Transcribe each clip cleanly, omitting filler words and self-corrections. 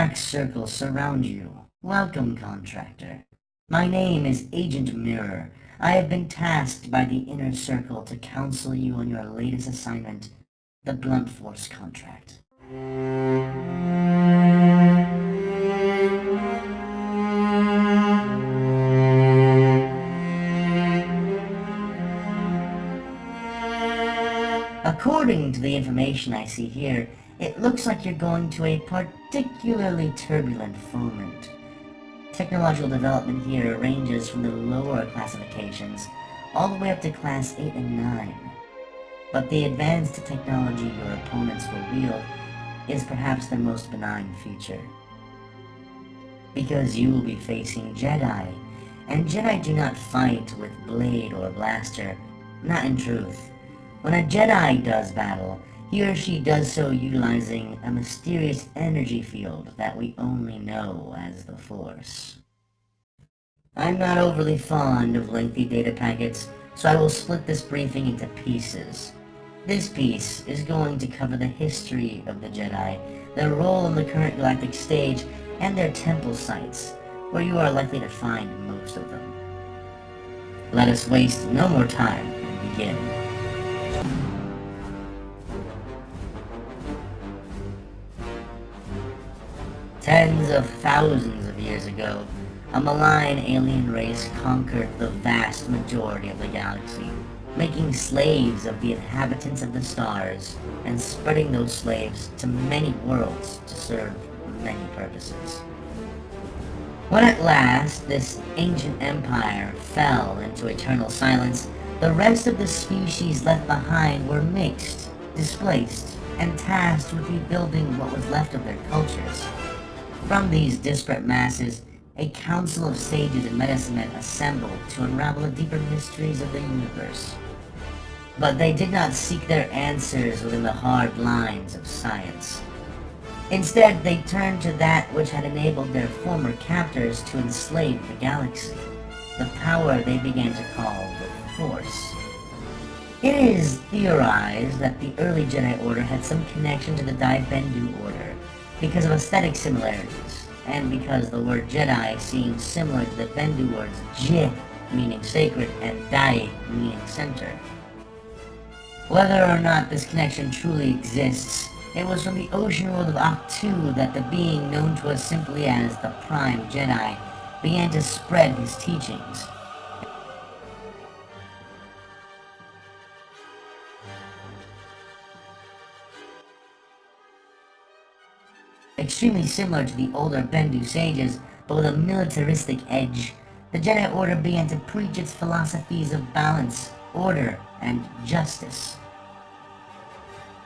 dark circles surround you. Welcome, Contractor. My name is Agent Mirror. I have been tasked by the Inner Circle to counsel you on your latest assignment, the Blunt Force contract. According to the information I see here, it looks like you're going to a particularly turbulent moment. Technological development here ranges from the lower classifications all the way up to Class 8 and 9. But the advanced technology your opponents will wield is perhaps their most benign feature. Because you will be facing Jedi, and Jedi do not fight with blade or blaster, not in truth. When a Jedi does battle, he or she does so utilizing a mysterious energy field that we only know as the Force. I'm not overly fond of lengthy data packets, so I will split this briefing into pieces. This piece is going to cover the history of the Jedi, their role on the current galactic stage, and their temple sites, where you are likely to find most of them. Let us waste no more time and begin. Tens of thousands of years ago, a malign alien race conquered the vast majority of the galaxy, making slaves of the inhabitants of the stars and spreading those slaves to many worlds to serve many purposes. When at last this ancient empire fell into eternal silence, the rest of the species left behind were mixed, displaced, and tasked with rebuilding what was left of their cultures. From these disparate masses, a council of sages and medicine men assembled to unravel the deeper mysteries of the universe. But they did not seek their answers within the hard lines of science. Instead, they turned to that which had enabled their former captors to enslave the galaxy, the power they began to call the Force. It is theorized that the early Jedi Order had some connection to the Dai Bendu Order, because of aesthetic similarities, and because the word Jedi seems similar to the Bendu words Je, meaning sacred, and Dai, meaning center. Whether or not this connection truly exists, it was from the ocean world of Ahch-To that the being known to us simply as the Prime Jedi began to spread his teachings. Extremely similar to the older Bendu sages, but with a militaristic edge, the Jedi Order began to preach its philosophies of balance, order, and justice.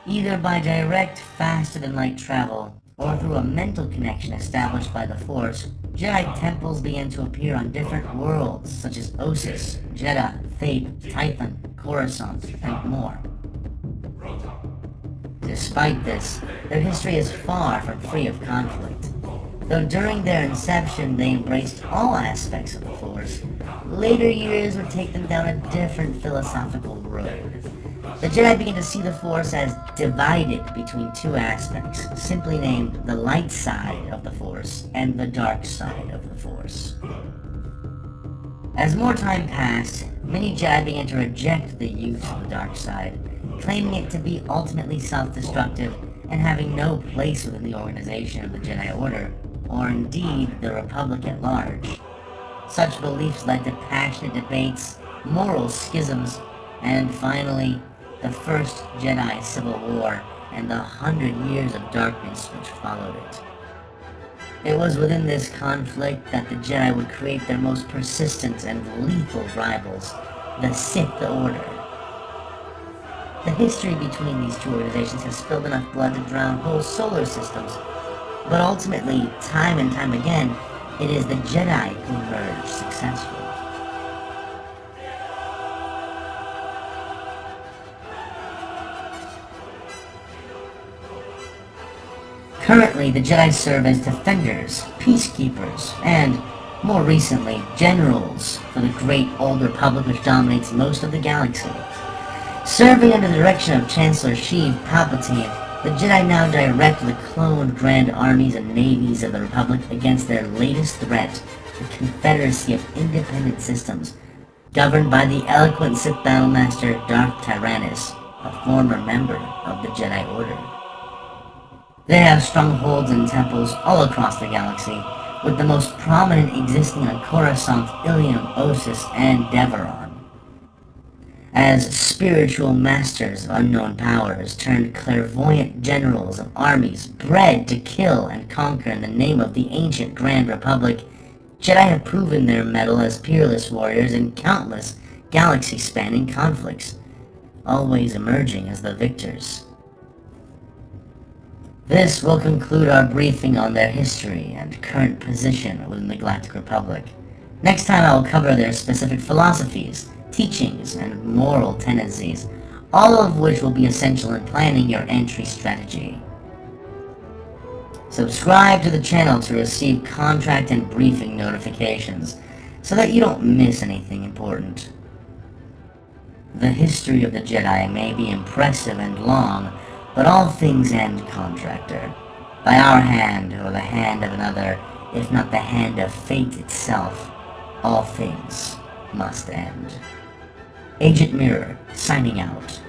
Either by direct, faster-than-light travel, or through a mental connection established by the Force, Jedi temples began to appear on different worlds, such as Ossus, Jedha, Thebe, Tython, Coruscant, and more. Despite this, their history is far from free of conflict. Though during their inception they embraced all aspects of the Force, later years would take them down a different philosophical road. The Jedi began to see the Force as divided between two aspects, simply named the light side of the Force and the dark side of the Force. As more time passed, many Jedi began to reject the use of the dark side, claiming it to be ultimately self-destructive and having no place within the organization of the Jedi Order, or indeed the Republic at large. Such beliefs led to passionate debates, moral schisms, and finally, the First Jedi Civil War and the 100 Years of Darkness which followed it. It was within this conflict that the Jedi would create their most persistent and lethal rivals, the Sith Order. The history between these two organizations has spilled enough blood to drown whole solar systems, but ultimately, time and time again, it is the Jedi who emerge successful. Currently, the Jedi serve as defenders, peacekeepers, and, more recently, generals for the Great Old Republic which dominates most of the galaxy. Serving under the direction of Chancellor Sheev Palpatine, The Jedi now direct the cloned grand armies and navies of the Republic against their latest threat, the Confederacy of Independent Systems, governed by the eloquent Sith Battlemaster Darth Tyrannus, a former member of the Jedi Order. They have strongholds and temples all across the galaxy, with the most prominent existing on Coruscant, Ilium, Ossus, and Deveron. As spiritual masters of unknown powers turned clairvoyant generals of armies bred to kill and conquer in the name of the ancient Grand Republic, Jedi have proven their mettle as peerless warriors in countless galaxy-spanning conflicts, always emerging as the victors. This will conclude our briefing on their history and current position within the Galactic Republic. Next time I will cover their specific philosophies, teachings, and moral tendencies, all of which will be essential in planning your entry strategy. Subscribe to the channel to receive contract and briefing notifications, so that you don't miss anything important. The history of the Jedi may be impressive and long, but all things end, Contractor. By our hand, or the hand of another, if not the hand of fate itself, all things must end. Agent Mirror, signing out.